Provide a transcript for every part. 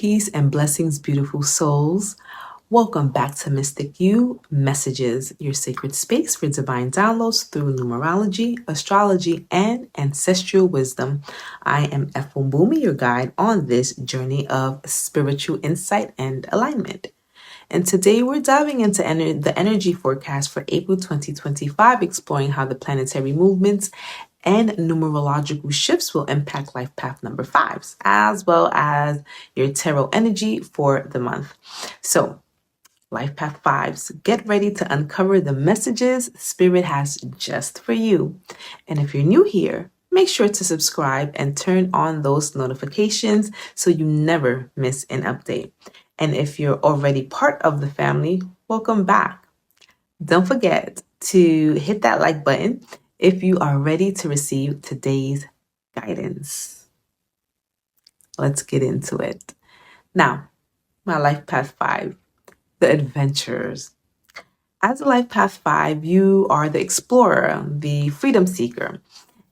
Peace and blessings, beautiful souls. Welcome back to Mystic You Messages, your sacred space for divine downloads through numerology, astrology, and ancestral wisdom. I am Efunbumi, your guide on this journey of spiritual insight and alignment. And today we're diving into the energy forecast for April 2025, exploring how the planetary movements and numerological shifts will impact life path number 5s, as well as your tarot energy for the month. So, life path 5s, get ready to uncover the messages Spirit has just for you. And if you're new here, make sure to subscribe and turn on those notifications so you never miss an update. And if you're already part of the family, welcome back. Don't forget to hit that like button if you are ready to receive today's guidance. Let's get into it. Now, my life path 5, the adventurers. As a life path 5, you are the explorer, the freedom seeker,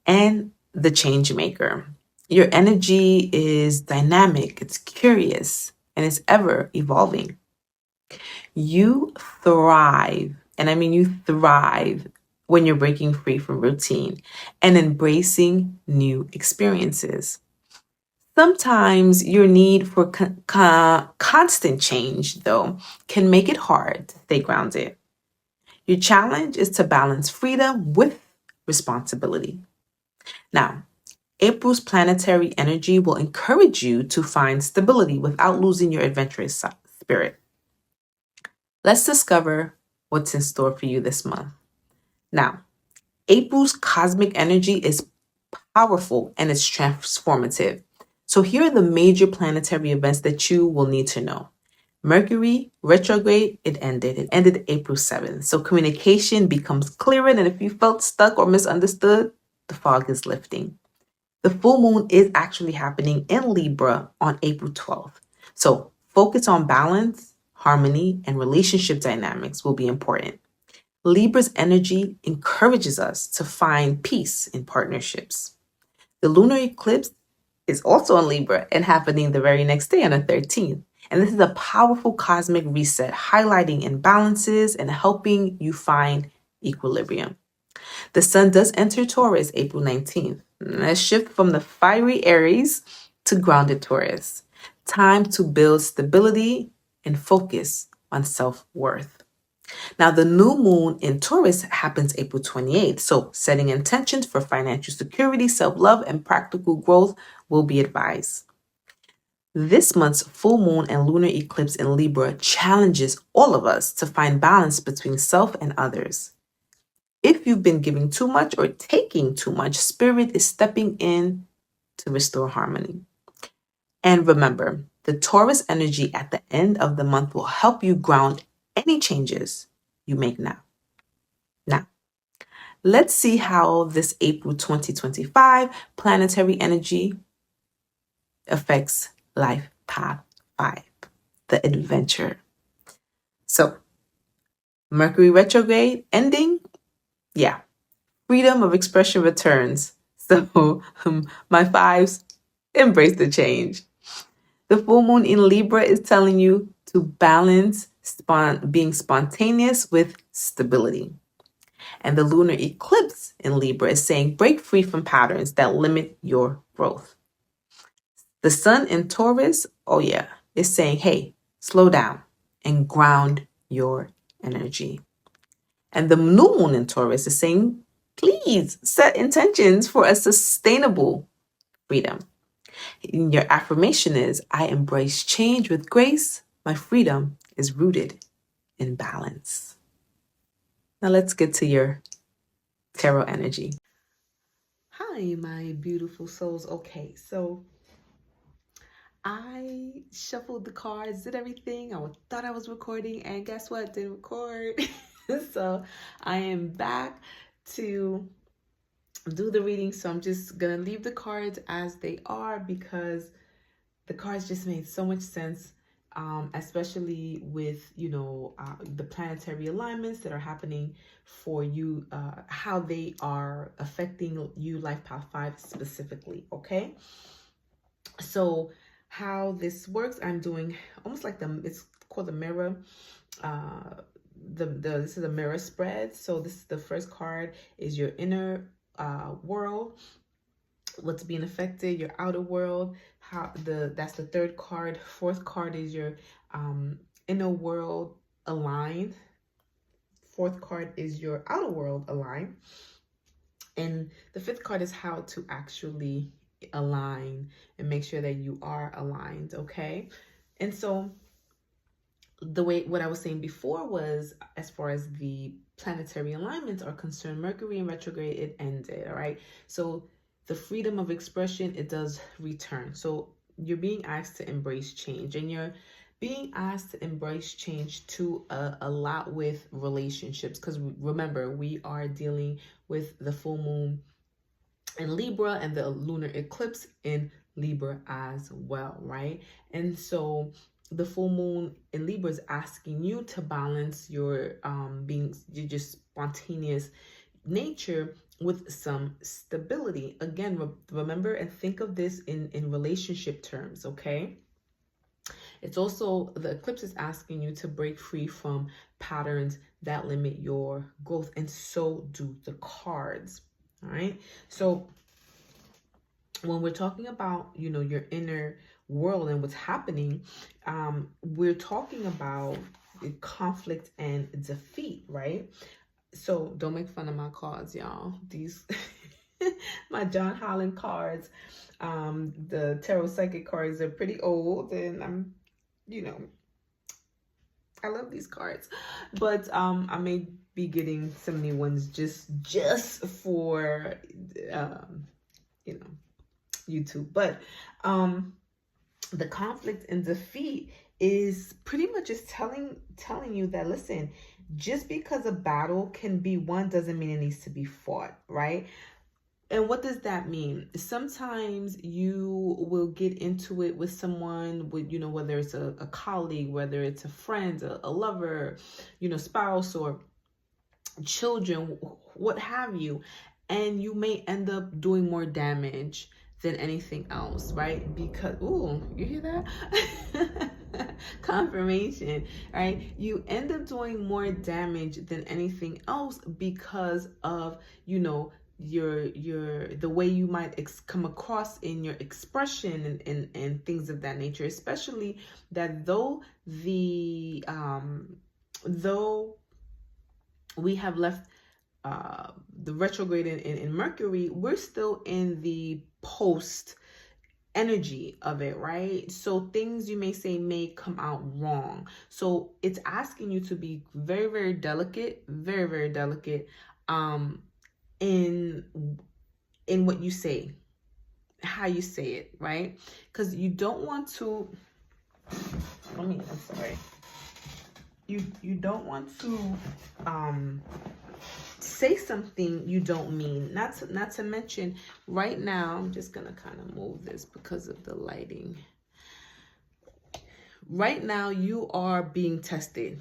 and the change maker. Your energy is dynamic, it's curious, and it's ever evolving. You thrive, and I mean you thrive when you're breaking free from routine and embracing new experiences. Sometimes your need for constant change, though, can make it hard to stay grounded. Your challenge is to balance freedom with responsibility. Now, April's planetary energy will encourage you to find stability without losing your adventurous spirit. Let's discover what's in store for you this month. Now, April's cosmic energy is powerful and it's transformative. So here are the major planetary events that you will need to know. Mercury Retrograde, it ended April 7th. So communication becomes clearer, and if you felt stuck or misunderstood, the fog is lifting. The full moon is actually happening in Libra on April 12th. So focus on balance, harmony, and relationship dynamics will be important. Libra's energy encourages us to find peace in partnerships. The lunar eclipse is also in Libra and happening the very next day on the 13th. And this is a powerful cosmic reset, highlighting imbalances and helping you find equilibrium. The sun does enter Taurus April 19th. A shift from the fiery Aries to grounded Taurus. Time to build stability and focus on self-worth. Now, the new moon in Taurus happens April 28th, so setting intentions for financial security, self-love, and practical growth will be advised. This month's full moon and lunar eclipse in Libra challenges all of us to find balance between self and others. If you've been giving too much or taking too much, Spirit is stepping in to restore harmony. And remember, the Taurus energy at the end of the month will help you ground any changes you make now. Now, let's see how this April 2025 planetary energy affects life path 5, the adventure. So, Mercury retrograde ending, freedom of expression returns. So, my 5s, embrace the change. The full moon in Libra is telling you to balance being spontaneous with stability. And the lunar eclipse in Libra is saying break free from patterns that limit your growth. The sun in Taurus, is saying, hey, slow down and ground your energy. And the new moon in Taurus is saying, please set intentions for a sustainable freedom. And your affirmation is, I embrace change with grace. My freedom is rooted in balance. Now let's get to your tarot energy. Hi, my beautiful souls. Okay, so I shuffled the cards, did everything. I thought I was recording, and guess what? Didn't record. So I am back to do the reading. So I'm just gonna leave the cards as they are because the cards just made so much sense, especially with the planetary alignments that are happening for you, how they are affecting you, life path 5 specifically. Okay, so how this works, I'm doing almost like it's called the mirror. This is a mirror spread. So this is the first card is your inner world, what's being affected, your outer world, that's the third card. Fourth card is your inner world aligned. Fourth card is your outer world aligned. And the fifth card is how to actually align and make sure that you are aligned, okay? And so what I was saying before was, as far as the planetary alignments are concerned, Mercury in retrograde, it ended, all right? So the freedom of expression, it does return. So you're being asked to embrace change, and you're being asked to embrace change to a lot with relationships, because remember, we are dealing with the full moon in Libra and the lunar eclipse in Libra as well, right? And so the full moon in Libra is asking you to balance your your just spontaneous nature with some stability. Again, remember and think of this in relationship terms, okay? It's also, the eclipse is asking you to break free from patterns that limit your growth, and so do the cards, all right? So when we're talking about, your inner world and what's happening, we're talking about conflict and defeat, right? So don't make fun of my cards, y'all. These my John Holland cards, the tarot psychic cards are pretty old, and I'm, I love these cards, but I may be getting some new ones just for YouTube. But the conflict and defeat is pretty much just telling you that, listen, just because a battle can be won doesn't mean it needs to be fought, right? And what does that mean? Sometimes you will get into it with someone, with, whether it's a colleague, whether it's a friend, a lover, spouse, or children, what have you. And you may end up doing more damage than anything else, right? Because, ooh, you hear that? Confirmation, right? You end up doing more damage than anything else because of, the way you might come across in your expression and things of that nature, especially that though we have left the retrograde in Mercury, we're still in the post energy of it, right? So things you may say may come out wrong. So it's asking you to be very, very delicate, very, very delicate in what you say, how you say it, right? Because you don't want to, I'm sorry. You don't want to say something you don't mean. Not to mention, right now, I'm just gonna kind of move this because of the lighting. Right now, you are being tested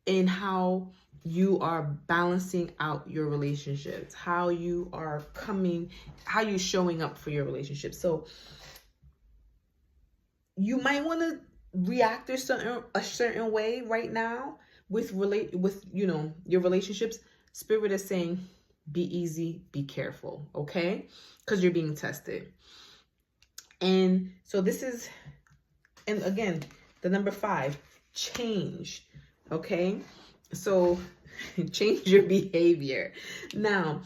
in how you are balancing out your relationships, how you're showing up for your relationship. So you might want to react a certain way right now with your relationships. Spirit is saying, be easy, be careful, okay? Because you're being tested. And so this is, and again, the number 5, change, okay? So change your behavior. Now,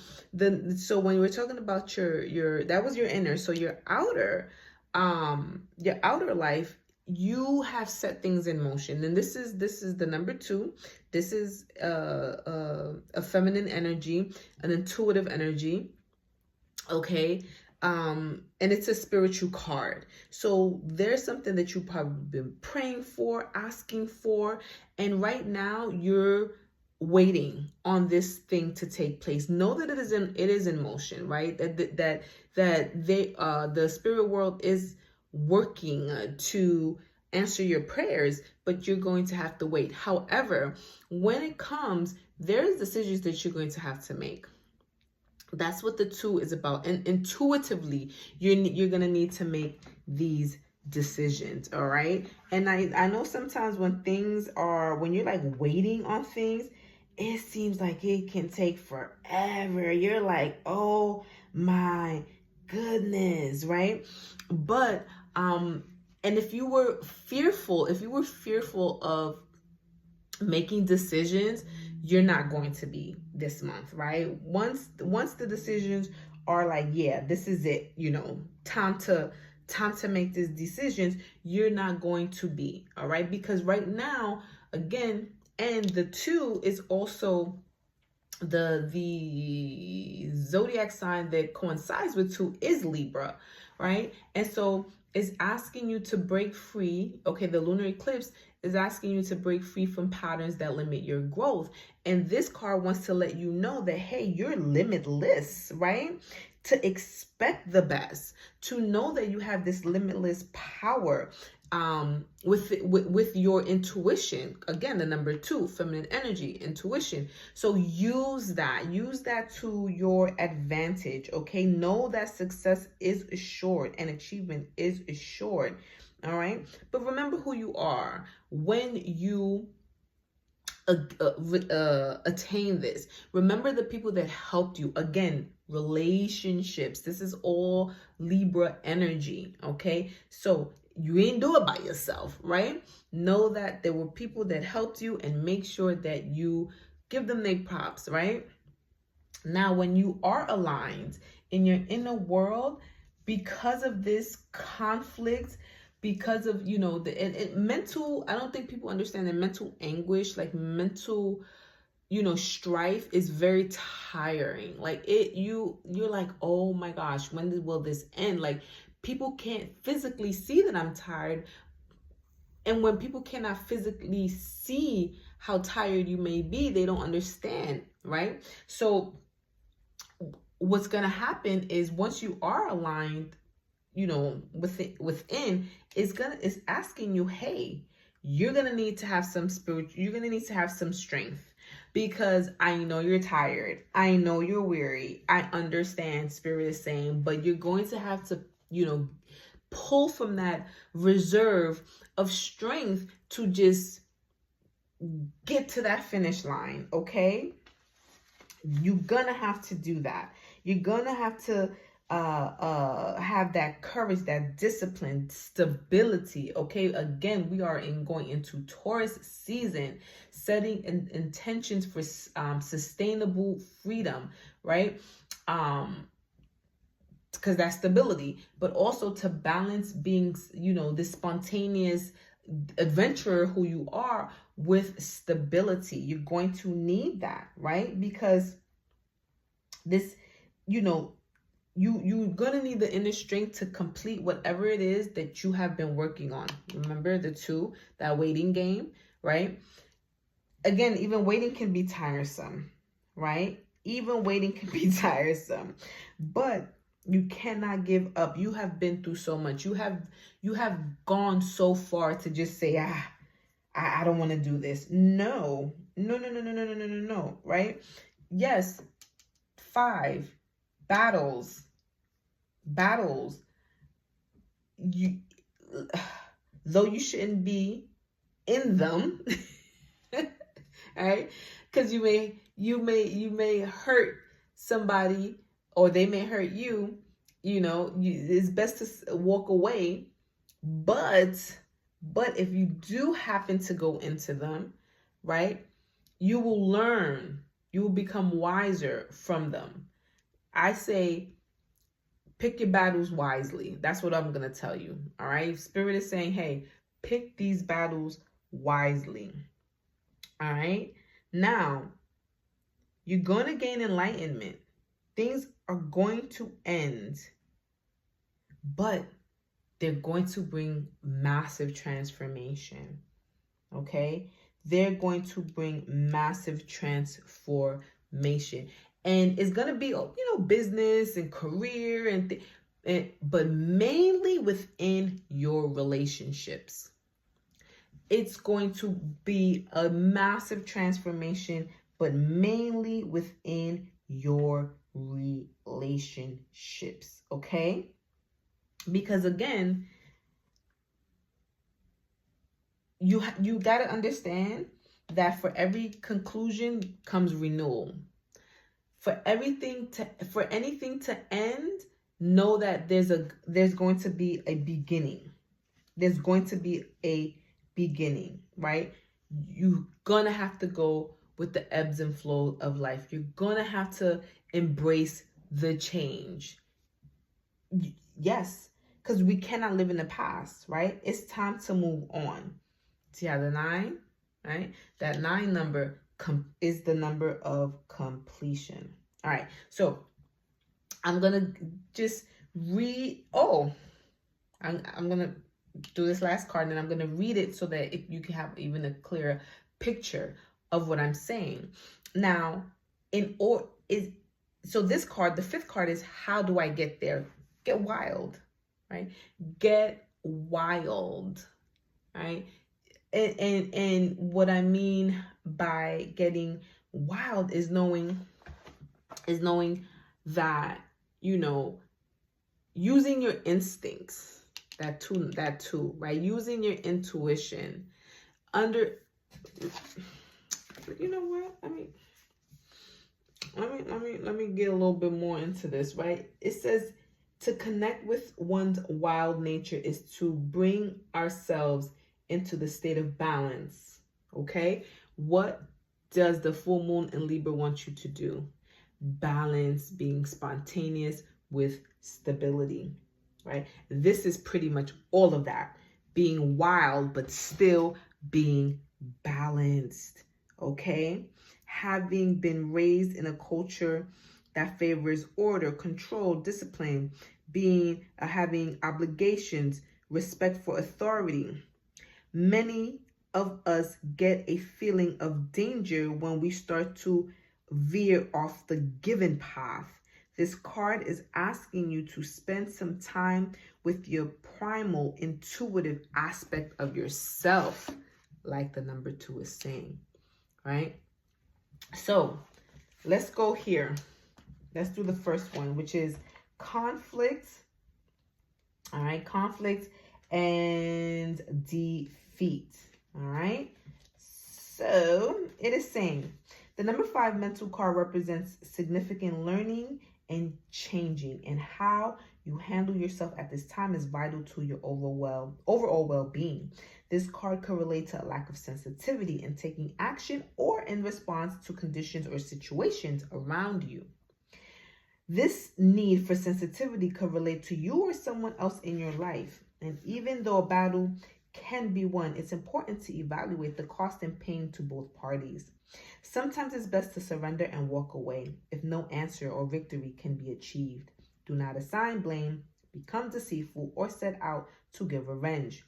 so when we're talking about your that was your inner, so your outer life, you have set things in motion. And this is the number 2. This is a feminine energy, an intuitive energy, okay? And it's a spiritual card. So there's something that you've probably been praying for, asking for, and right now you're waiting on this thing to take place. Know that it is in motion, right? That the spirit world is working to answer your prayers, but you're going to have to wait. However, when it comes, there's decisions that you're going to have to make. That's what the 2 is about. And intuitively, you're going to need to make these decisions. All right. And I know sometimes when you're like waiting on things, it seems like it can take forever. You're like, oh my goodness, right? But and if you were fearful of making decisions, you're not going to be this month, right? Once the decisions are like, yeah, this is it, time to make these decisions, you're not going to be, all right? Because right now, again, and the 2 is also the zodiac sign that coincides with 2 is Libra, right? And so it's asking you to break free. Okay, the lunar eclipse is asking you to break free from patterns that limit your growth. And this card wants to let you know that, hey, you're limitless, right? To expect the best, to know that you have this limitless power with your intuition. Again, the number 2, feminine energy, intuition. So use that to your advantage. Okay, know that success is assured and achievement is assured. All right, but remember who you are when you attain this. Remember the people that helped you. Again, relationships. This is all Libra energy. Okay, so you ain't do it by yourself, right? Know that there were people that helped you, and make sure that you give them their props, right? Now, when you are aligned in your inner world, because of this conflict, because of, the mental, I don't think people understand that mental anguish, like mental, strife is very tiring. Like you're like, oh my gosh, when will this end? Like, people can't physically see that I'm tired. And when people cannot physically see how tired you may be, they don't understand, right? So what's going to happen is, once you are aligned, within, it's asking you, hey, you're going to need to have some you're going to need to have some strength, because I know you're tired. I know you're weary. I understand, Spirit is saying, but you're going to have to, pull from that reserve of strength to just get to that finish line. Okay, you're gonna have to do that. You're gonna have to have that courage, that discipline, stability. Okay, again, we are going into Taurus season, setting intentions for sustainable freedom, right? Because that's stability, but also to balance being, this spontaneous adventurer who you are with stability. You're going to need that, right? Because this, you're gonna need the inner strength to complete whatever it is that you have been working on. Remember the 2, that waiting game, right? Again, even waiting can be tiresome, right? Even waiting can be tiresome, but you cannot give up. You have been through so much. You have gone so far to just say, I don't want to do this. No, right? Yes, 5 battles. You, though you shouldn't be in them, right? Because you may hurt somebody, or they may hurt you. It's best to walk away. But if you do happen to go into them, right, you will learn. You will become wiser from them. I say, pick your battles wisely. That's what I'm going to tell you. All right. Spirit is saying, hey, pick these battles wisely. All right. Now, you're going to gain enlightenment. Things are going to end, but they're going to bring massive transformation. Okay. They're going to bring massive transformation. And it's going to be, business and career but mainly within your relationships. It's going to be a massive transformation, but mainly within your relationships. Okay? Because again, you got to understand that for every conclusion comes renewal. For anything to end, know that there's going to be a beginning. There's going to be a beginning, right? You're gonna have to go with the ebbs and flows of life. You're gonna have to embrace the change. Yes, because we cannot live in the past, right? It's time to move on. See how the 9, right? That 9 number is the number of completion. All right, so I'm gonna just read. I'm gonna do this last card, and I'm gonna read it so that you can have even a clearer picture of what I'm saying. Now, so this card, the 5th card, is how do I get there? Get wild, right? Get wild, right? And what I mean by getting wild is knowing that, using your instincts, that too, right? Using your intuition you know what? Let me get a little bit more into this, right? It says to connect with one's wild nature is to bring ourselves into the state of balance. Okay? What does the full moon in Libra want you to do? Balance, being spontaneous with stability, right? This is pretty much all of that. Being wild, but still being balanced, okay? Having been raised in a culture that favors order, control, discipline, having obligations, respect for authority. Many of us get a feeling of danger when we start to veer off the given path. This card is asking you to spend some time with your primal, intuitive aspect of yourself, like the number 2 is saying, right? So let's go here. Let's do the first one, which is conflict. All right, conflict and defeat. All right. So it is saying the number 5 mental card represents significant learning and changing, and how you handle yourself at this time is vital to your overall well-being. This card could relate to a lack of sensitivity in taking action or in response to conditions or situations around you. This need for sensitivity could relate to you or someone else in your life. And even though a battle can be won, it's important to evaluate the cost and pain to both parties. Sometimes it's best to surrender and walk away if no answer or victory can be achieved. Do not assign blame, become deceitful, or set out to get revenge,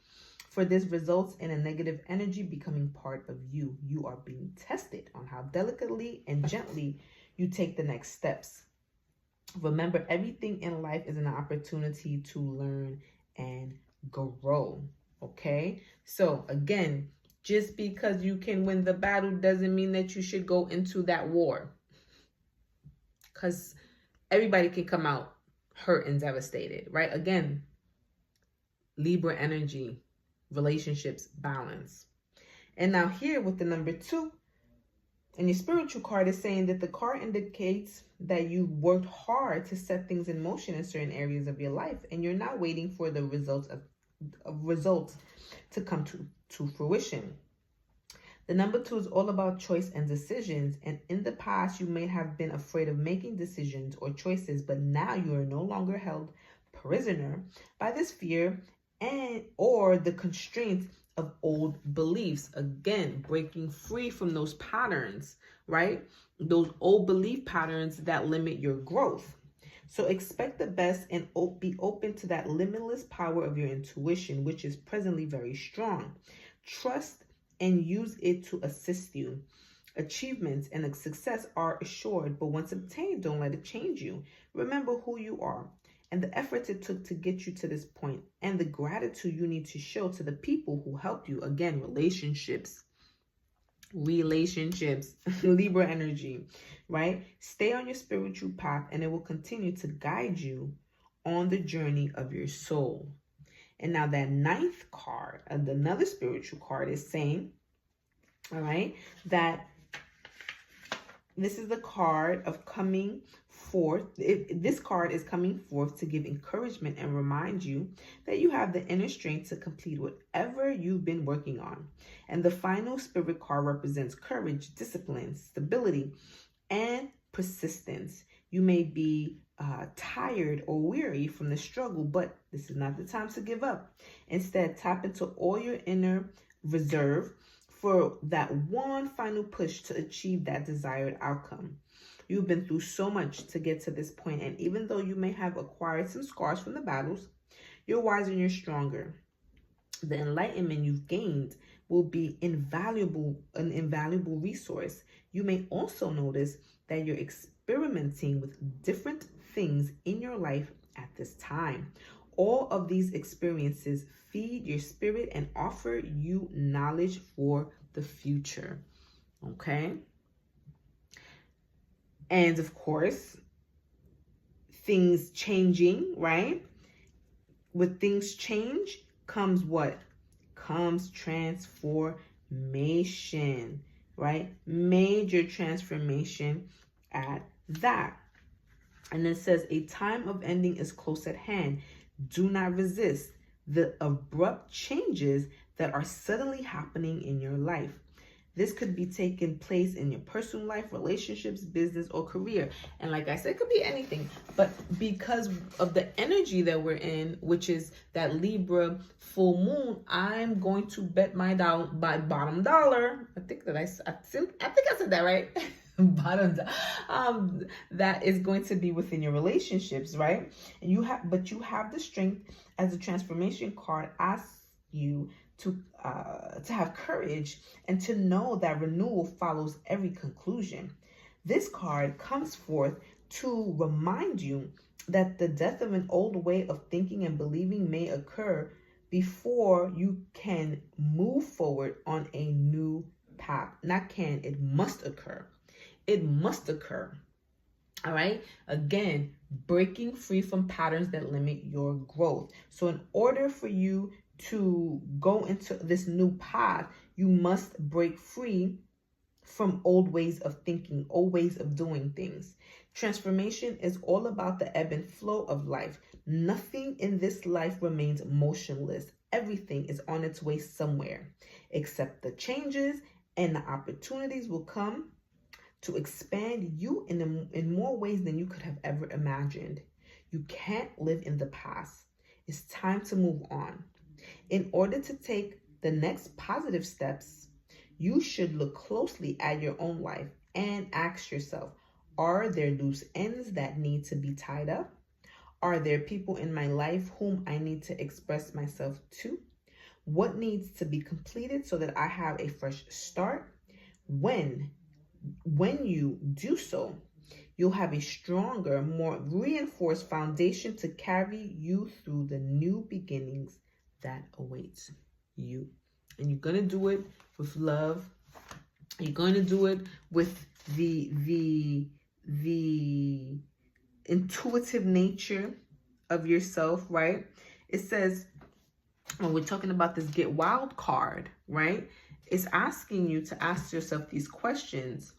for this results in a negative energy becoming part of you. You are being tested on how delicately and gently you take the next steps. Remember, everything in life is an opportunity to learn and grow. Okay? So again, just because you can win the battle doesn't mean that you should go into that war. Because everybody can come out hurt and devastated, right? Again, Libra energy, relationships, balance. And now here with the number 2, and your spiritual card is saying that the card indicates that you worked hard to set things in motion in certain areas of your life, and you're now waiting for the results to come to fruition. The number 2 is all about choice and decisions, and in the past you may have been afraid of making decisions or choices, but now you are no longer held prisoner by this fear or the constraints of old beliefs. Again, breaking free from those patterns, right? Those old belief patterns that limit your growth. So expect the best and be open to that limitless power of your intuition, which is presently very strong. Trust and use it to assist you. Achievements and success are assured, but once obtained, don't let it change you. Remember who you are and the efforts it took to get you to this point, and the gratitude you need to show to the people who helped you. Again, relationships, Libra energy, right? Stay on your spiritual path, and it will continue to guide you on the journey of your soul. And now that ninth card, another spiritual card, is saying, all right, that this is the card of coming forth. This card is coming forth to give encouragement and remind you that you have the inner strength to complete whatever you've been working on. And the final spirit card represents courage, discipline, stability, and persistence. You may be tired or weary from the struggle, but this is not the time to give up. Instead, tap into all your inner reserve for that one final push to achieve that desired outcome. You've been through so much to get to this point, and even though you may have acquired some scars from the battles, you're wiser and you're stronger. The enlightenment you've gained will be an invaluable resource. You may also notice that you're experimenting with different things in your life at this time. All of these experiences feed your spirit and offer you knowledge for the future. Okay? And of course, things changing, right? With things change comes what? Comes transformation, right? Major transformation at that. And it says, a time of ending is close at hand. Do not resist the abrupt changes that are suddenly happening in your life. This could be taking place in your personal life, relationships, business, or career. And like I said, it could be anything. But because of the energy that we're in, which is that Libra full moon, I'm going to bet my bottom dollar. I think I said that right. Bottom that is going to be within your relationships, right? And you have the strength, as the transformation card asks you to have courage and to know that renewal follows every conclusion. This card comes forth to remind you that the death of an old way of thinking and believing may occur before you can move forward on a new path. Not can, it must occur. It must occur. All right. Again, breaking free from patterns that limit your growth. So in order for you to go into this new path, you must break free from old ways of thinking, old ways of doing things. Transformation is all about the ebb and flow of life. Nothing in this life remains motionless. Everything is on its way somewhere, except the changes and the opportunities will come to expand you in more ways than you could have ever imagined. You can't live in the past. It's time to move on. In order to take the next positive steps, you should look closely at your own life and ask yourself, are there loose ends that need to be tied up? Are there people in my life whom I need to express myself to? What needs to be completed so that I have a fresh start? When you do so, you'll have a stronger, more reinforced foundation to carry you through the new beginnings that awaits you. And you're going to do it with love. You're going to do it with the intuitive nature of yourself, right? It says, when we're talking about this Get Wild card, right? It's asking you to ask yourself these questions.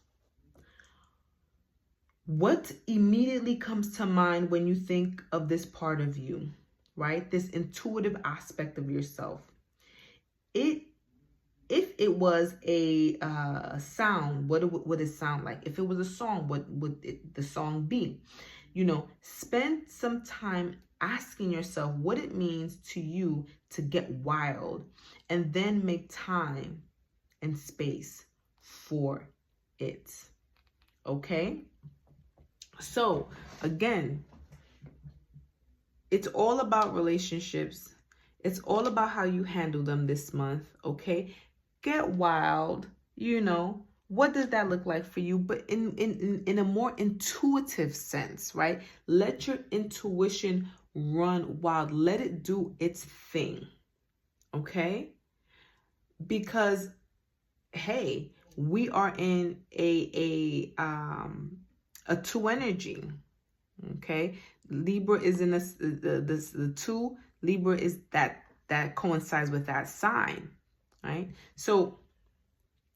What immediately comes to mind when you think of this part of you, right? This intuitive aspect of yourself. If it was a sound, what would it sound like? If it was a song, what would the song be? Spend some time asking yourself what it means to you to get wild, and then make time and space for it. Okay? So again, it's all about relationships. It's all about how you handle them this month. Okay? Get wild. What does that look like for you? But in a more intuitive sense, right? Let your intuition run wild. Let it do its thing. Okay? Because, hey, we are in a two energy. Okay? Libra is in the two. Libra is that that coincides with that sign, right? So,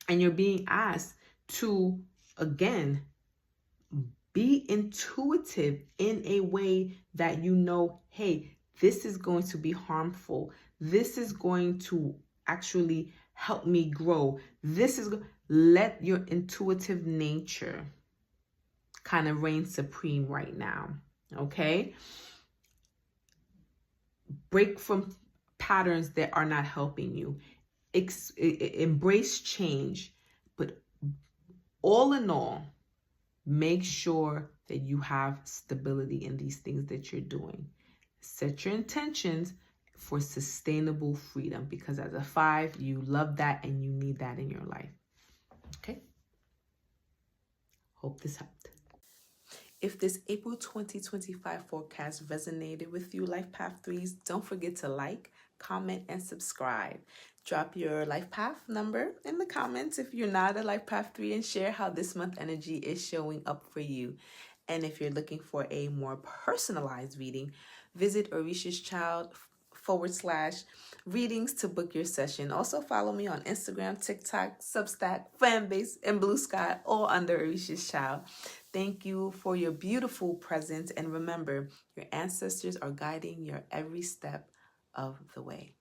and you're being asked to, again, be intuitive in a way that you know, hey, this is going to be harmful. This is going to actually help me grow. Let your intuitive nature kind of reign supreme right now. Okay? Break from patterns that are not helping you. Embrace change. But all in all, make sure that you have stability in these things that you're doing. Set your intentions for sustainable freedom, because as a 5, you love that and you need that in your life. Okay? Hope this helped. If this April 2025 forecast resonated with you, Life Path 3s, don't forget to like, comment, and subscribe. Drop your Life Path number in the comments if you're not a Life Path 3, and share how this month energy is showing up for you. And if you're looking for a more personalized reading, visit Orish's Child /readings to book your session. Also follow me on Instagram, TikTok, Substack, Fanbase, and Blue Sky, all under Orish's Child. Thank you for your beautiful presence, and remember, your ancestors are guiding your every step of the way.